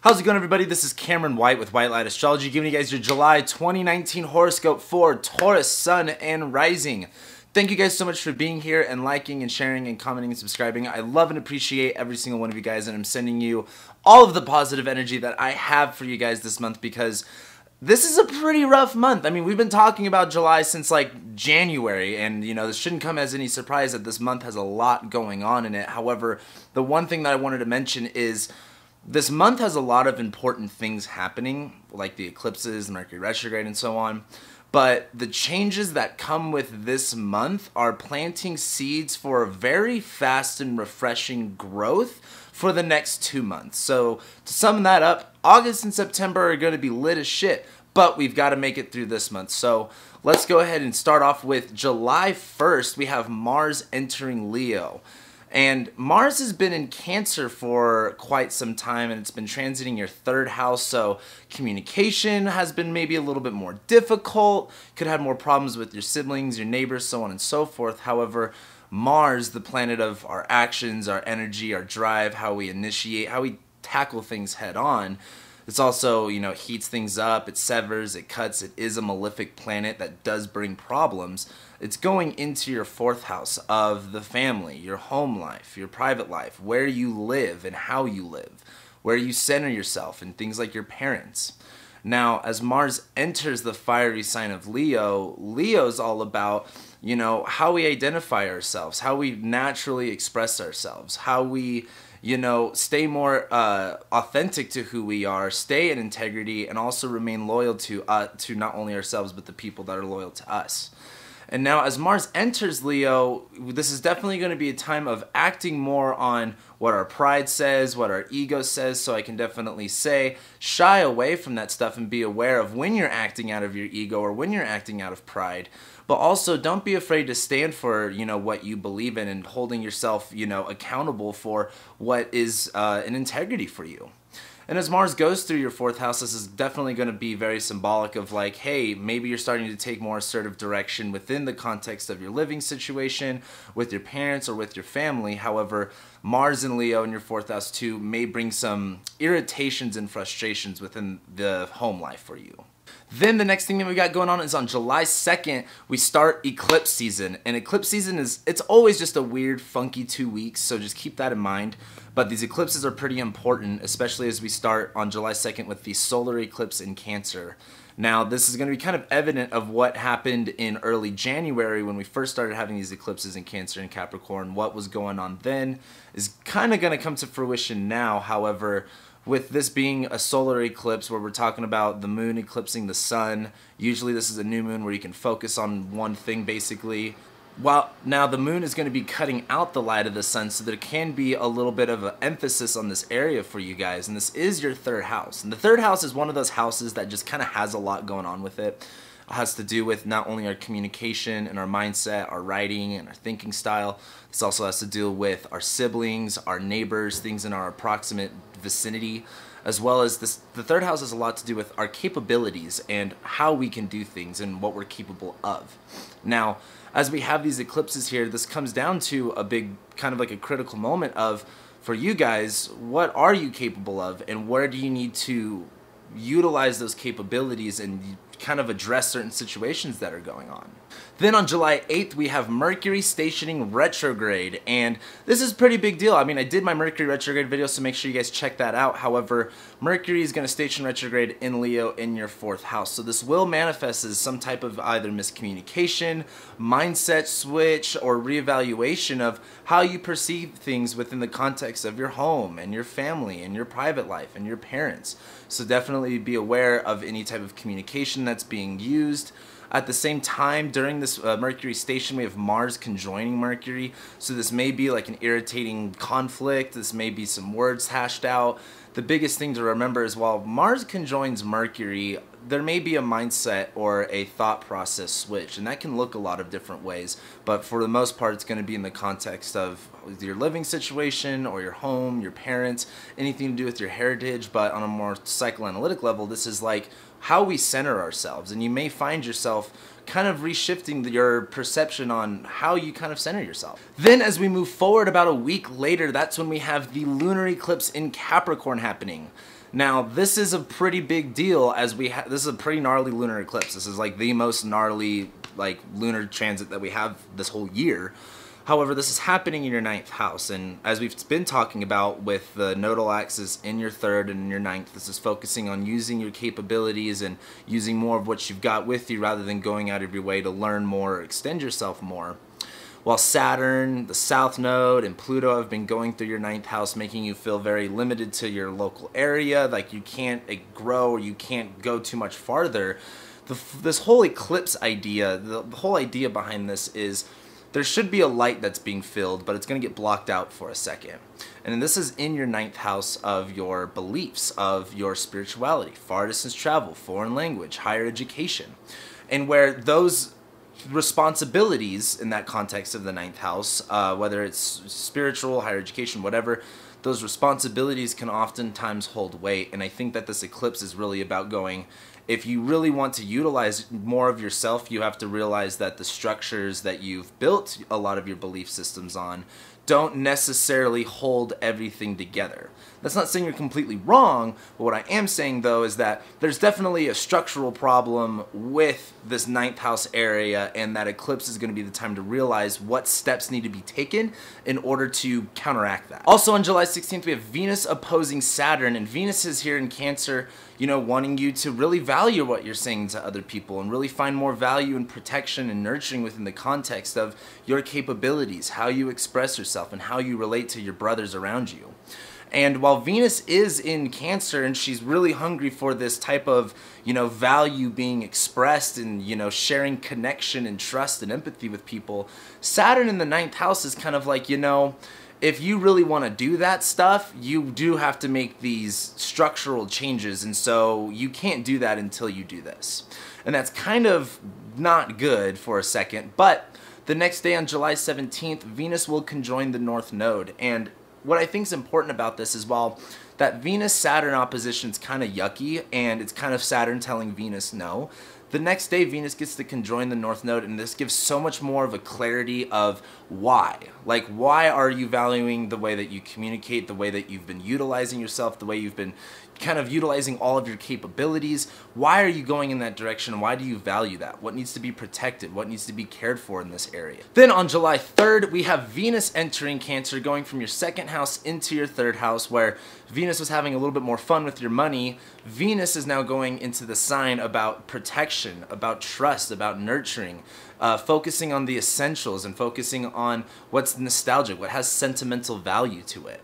How's it going, everybody? This is Cameron White with White Light Astrology, giving you guys your July 2019 horoscope for Taurus, Sun, and Rising. Thank you guys so much for being here and liking and sharing and commenting and subscribing. I love and appreciate every single one of you guys, and I'm sending you all of the positive energy that I have for you guys this month because this is a pretty rough month. I mean, we've been talking about July since like January, and you know, this shouldn't come as any surprise that this month has a lot going on in it. However, the one thing that I wanted to mention is this month has a lot of important things happening, like the eclipses, Mercury retrograde, and so on. But the changes that come with this month are planting seeds for a very fast and refreshing growth for the next 2 months. So to sum that up, August and September are going to be lit as shit, but we've got to make it through this month. So let's go ahead and start off with July 1st. We have Mars entering Leo. And Mars has been in Cancer for quite some time, and it's been transiting your third house, so communication has been maybe a little bit more difficult, could have more problems with your siblings, your neighbors, so on and so forth. However, Mars, the planet of our actions, our energy, our drive, how we initiate, how we tackle things head on, it's also, you know, it heats things up, it severs, it cuts, it is a malefic planet that does bring problems. It's going into your fourth house of the family, your home life, your private life, where you live and how you live, where you center yourself and things like your parents. Now, as Mars enters the fiery sign of Leo, Leo's all about, you know, how we identify ourselves, how we naturally express ourselves, how we, you know, stay more authentic to who we are, stay in integrity, and also remain loyal to not only ourselves, but the people that are loyal to us. And now as Mars enters Leo, this is definitely going to be a time of acting more on what our pride says, what our ego says, so I can definitely say shy away from that stuff and be aware of when you're acting out of your ego or when you're acting out of pride. But also don't be afraid to stand for, you know, what you believe in and holding yourself, you know, accountable for what is an integrity for you. And as Mars goes through your fourth house, this is definitely going to be very symbolic of like, hey, maybe you're starting to take more assertive direction within the context of your living situation, with your parents or with your family. However, Mars and Leo in your fourth house too may bring some irritations and frustrations within the home life for you. Then the next thing that we got going on is on July 2nd, we start eclipse season. And eclipse season it's always just a weird, funky 2 weeks, so just keep that in mind. But these eclipses are pretty important, especially as we start on July 2nd with the solar eclipse in Cancer. Now, this is going to be kind of evident of what happened in early January when we first started having these eclipses in Cancer and Capricorn. What was going on then is kind of going to come to fruition now. However, with this being a solar eclipse where we're talking about the moon eclipsing the sun, usually this is a new moon where you can focus on one thing basically. While now the moon is going to be cutting out the light of the sun, so there can be a little bit of an emphasis on this area for you guys, and this is your third house. And the third house is one of those houses that just kind of has a lot going on with it. It has to do with not only our communication and our mindset, our writing and our thinking style. This also has to do with our siblings, our neighbors, things in our approximate vicinity, as well as this. The third house has a lot to do with our capabilities and how we can do things and what we're capable of. Now, as we have these eclipses here, this comes down to a big, kind of like a critical moment of, for you guys, what are you capable of and where do you need to utilize those capabilities and kind of address certain situations that are going on. Then on July 8th, we have Mercury stationing retrograde, and this is a pretty big deal. I mean, I did my Mercury retrograde video, so make sure you guys check that out. However, Mercury is going to station retrograde in Leo in your fourth house, so this will manifest as some type of either miscommunication, mindset switch, or reevaluation of how you perceive things within the context of your home and your family and your private life and your parents. So definitely be aware of any type of communication that's being used. At the same time, during this Mercury station, we have Mars conjoining Mercury, so this may be like an irritating conflict, this may be some words hashed out. The biggest thing to remember is while Mars conjoins Mercury, there may be a mindset or a thought process switch, and that can look a lot of different ways, but for the most part it's going to be in the context of your living situation or your home, your parents, anything to do with your heritage. But on a more psychoanalytic level, this is like how we center ourselves, and you may find yourself kind of reshifting your perception on how you kind of center yourself. Then as we move forward about a week later, that's when we have the lunar eclipse in Capricorn happening. Now, this is a pretty big deal as this is a pretty gnarly lunar eclipse. This is like the most gnarly like lunar transit that we have this whole year. However, this is happening in your 9th house, and as we've been talking about with the nodal axis in your 3rd and in your 9th, this is focusing on using your capabilities and using more of what you've got with you rather than going out of your way to learn more or extend yourself more. While Saturn, the South Node, and Pluto have been going through your 9th house, making you feel very limited to your local area, like you can't grow or you can't go too much farther. This whole eclipse idea, the whole idea behind this is there should be a light that's being filled, but it's going to get blocked out for a second. And this is in your 9th house of your beliefs, of your spirituality, far distance travel, foreign language, higher education. And where those responsibilities in that context of the 9th house, whether it's spiritual, higher education, whatever, those responsibilities can oftentimes hold weight. And I think that this eclipse is really about going, if you really want to utilize more of yourself, you have to realize that the structures that you've built a lot of your belief systems on don't necessarily hold everything together. That's not saying you're completely wrong, but what I am saying though is that there's definitely a structural problem with this 9th house area, and that eclipse is going to be the time to realize what steps need to be taken in order to counteract that. Also on July 16th, we have Venus opposing Saturn, and Venus is here in Cancer, you know, wanting you to really value what you're saying to other people and really find more value and protection and nurturing within the context of your capabilities, how you express yourself, and how you relate to your brothers around you. And while Venus is in Cancer and she's really hungry for this type of, you know, value being expressed and, you know, sharing connection and trust and empathy with people, Saturn in the 9th house is kind of like, you know, if you really want to do that stuff, you do have to make these structural changes, and so you can't do that until you do this. And that's kind of not good for a second, but the next day on July 17th, Venus will conjoin the North Node. And what I think is important about this is, while that Venus-Saturn opposition is kind of yucky, and it's kind of Saturn telling Venus no, the next day Venus gets to conjoin the North Node, and this gives so much more of a clarity of why. Like, why are you valuing the way that you communicate, the way that you've been utilizing yourself, the way you've been kind of utilizing all of your capabilities? Why are you going in that direction? Why do you value that? What needs to be protected? What needs to be cared for in this area? Then on July 3rd, we have Venus entering Cancer, going from your 2nd house into your 3rd house, where Venus was having a little bit more fun with your money. Venus is now going into the sign about protection, about trust, about nurturing, focusing on the essentials and focusing on what's nostalgic, what has sentimental value to it.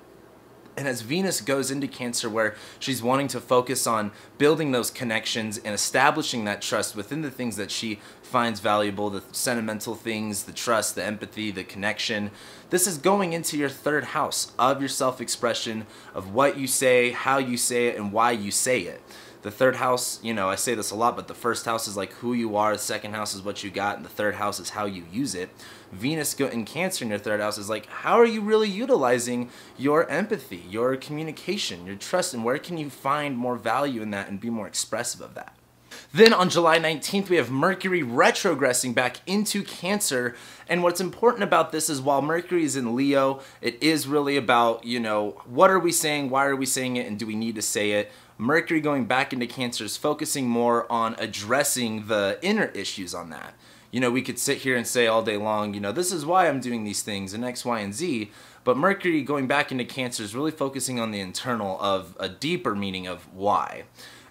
And as Venus goes into Cancer, where she's wanting to focus on building those connections and establishing that trust within the things that she finds valuable, the sentimental things, the trust, the empathy, the connection, this is going into your 3rd house of your self-expression, of what you say, how you say it, and why you say it. The 3rd house, you know, I say this a lot, but the 1st house is like who you are, the 2nd house is what you got, and the 3rd house is how you use it. Venus in Cancer in your 3rd house is like, how are you really utilizing your empathy, your communication, your trust, and where can you find more value in that and be more expressive of that? Then on July 19th, we have Mercury retrogressing back into Cancer. And what's important about this is, while Mercury is in Leo, it is really about, you know, what are we saying, why are we saying it, and do we need to say it? Mercury going back into Cancer is focusing more on addressing the inner issues on that. You know, we could sit here and say all day long, you know, this is why I'm doing these things and X, Y, and Z. But Mercury going back into Cancer is really focusing on the internal, of a deeper meaning of why.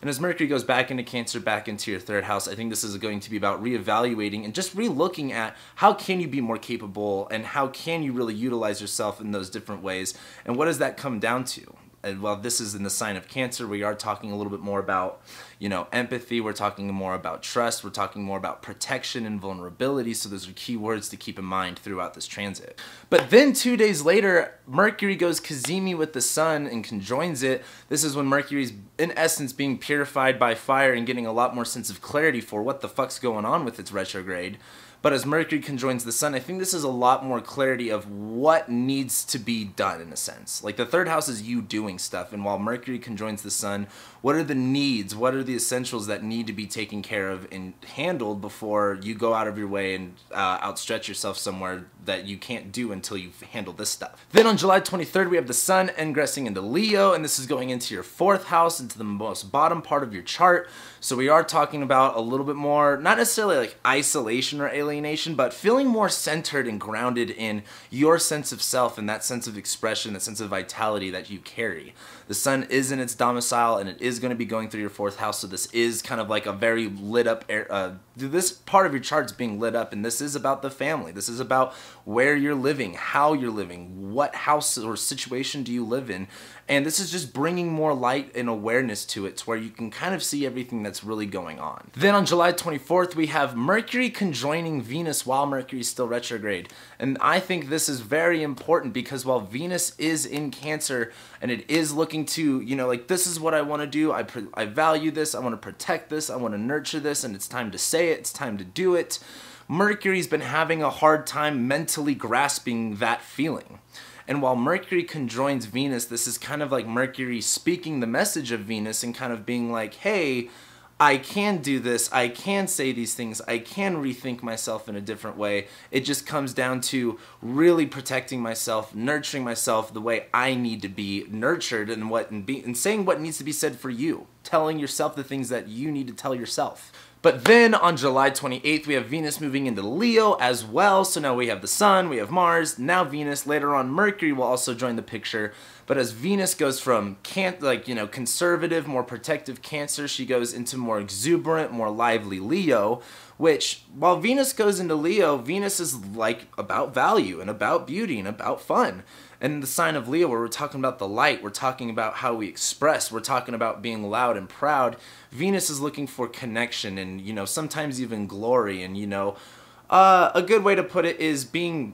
And as Mercury goes back into Cancer, back into your 3rd house, I think this is going to be about reevaluating and just re-looking at how can you be more capable and how can you really utilize yourself in those different ways, and what does that come down to? And while this is in the sign of Cancer, we are talking a little bit more about, you know, empathy. We're talking more about trust. We're talking more about protection and vulnerability. So those are key words to keep in mind throughout this transit. But then 2 days later, Mercury goes cazimi with the Sun and conjoins it. This is when Mercury's, in essence, being purified by fire and getting a lot more sense of clarity for what the fuck's going on with its retrograde. But as Mercury conjoins the Sun, I think this is a lot more clarity of what needs to be done in a sense. Like the third house is you doing stuff, and while Mercury conjoins the Sun, what are the needs, what are the essentials that need to be taken care of and handled before you go out of your way and outstretch yourself somewhere that you can't do until you've handled this stuff. Then on July 23rd, we have the Sun ingressing into Leo, and this is going into your 4th house, into the most bottom part of your chart. So we are talking about a little bit more, not necessarily like isolation or alienation, but feeling more centered and grounded in your sense of self and that sense of expression, that sense of vitality that you carry. The Sun is in its domicile, and it is going to be going through your 4th house, so this is kind of like a very lit up, this part of your chart is being lit up, and this is about the family. This is about where you're living, how you're living, what house or situation do you live in, and this is just bringing more light and awareness to it to where you can kind of see everything that's really going on. Then on July 24th, we have Mercury conjoining Venus while Mercury is still retrograde, and I think this is very important because while Venus is in Cancer and it is looking to, you know, like this is what I want to do, I value this, I want to protect this, I want to nurture this, and it's time to say it, it's time to do it. Mercury's been having a hard time mentally grasping that feeling. And while Mercury conjoins Venus, this is kind of like Mercury speaking the message of Venus and kind of being like, hey, I can do this, I can say these things, I can rethink myself in a different way. It just comes down to really protecting myself, nurturing myself the way I need to be nurtured, and saying what needs to be said for you, telling yourself the things that you need to tell yourself. But then on July 28th, we have Venus moving into Leo as well. So now we have the Sun, we have Mars, now Venus. Later on, Mercury will also join the picture. But as Venus goes from conservative, more protective Cancer, she goes into more exuberant, more lively Leo, which while Venus goes into Leo, Venus is like about value and about beauty and about fun. And in the sign of Leo, where we're talking about the light, we're talking about how we express, we're talking about being loud and proud, Venus is looking for connection and, you know, sometimes even glory. And, you know, a good way to put it is being,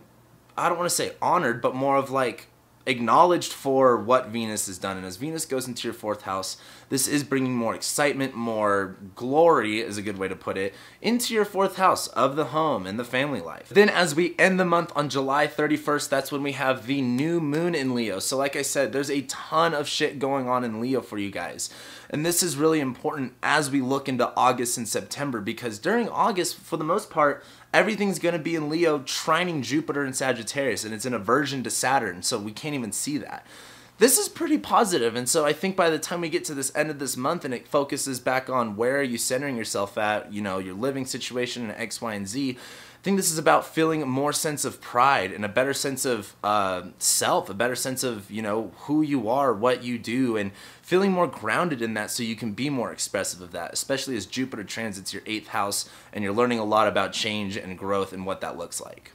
I don't want to say honored, but more of like acknowledged for what Venus has done. And as Venus goes into your 4th house, this is bringing more excitement, more glory is a good way to put it, into your 4th house of the home and the family life. Then as we end the month on July 31st, that's when we have the new moon in Leo. So like I said, there's a ton of shit going on in Leo for you guys. And this is really important as we look into August and September, because during August, for the most part, everything's going to be in Leo trining Jupiter and Sagittarius, and it's in aversion to Saturn, so we can't even see that. This is pretty positive, and so I think by the time we get to this end of this month and it focuses back on where are you centering yourself at, you know, your living situation and X, Y, and Z, I think this is about feeling a more sense of pride and a better sense of self, a better sense of, you know, who you are, what you do, and feeling more grounded in that so you can be more expressive of that, especially as Jupiter transits your 8th house and you're learning a lot about change and growth and what that looks like.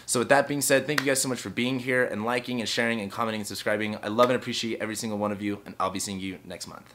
So with that being said, thank you guys so much for being here and liking and sharing and commenting and subscribing. I love and appreciate every single one of you, and I'll be seeing you next month.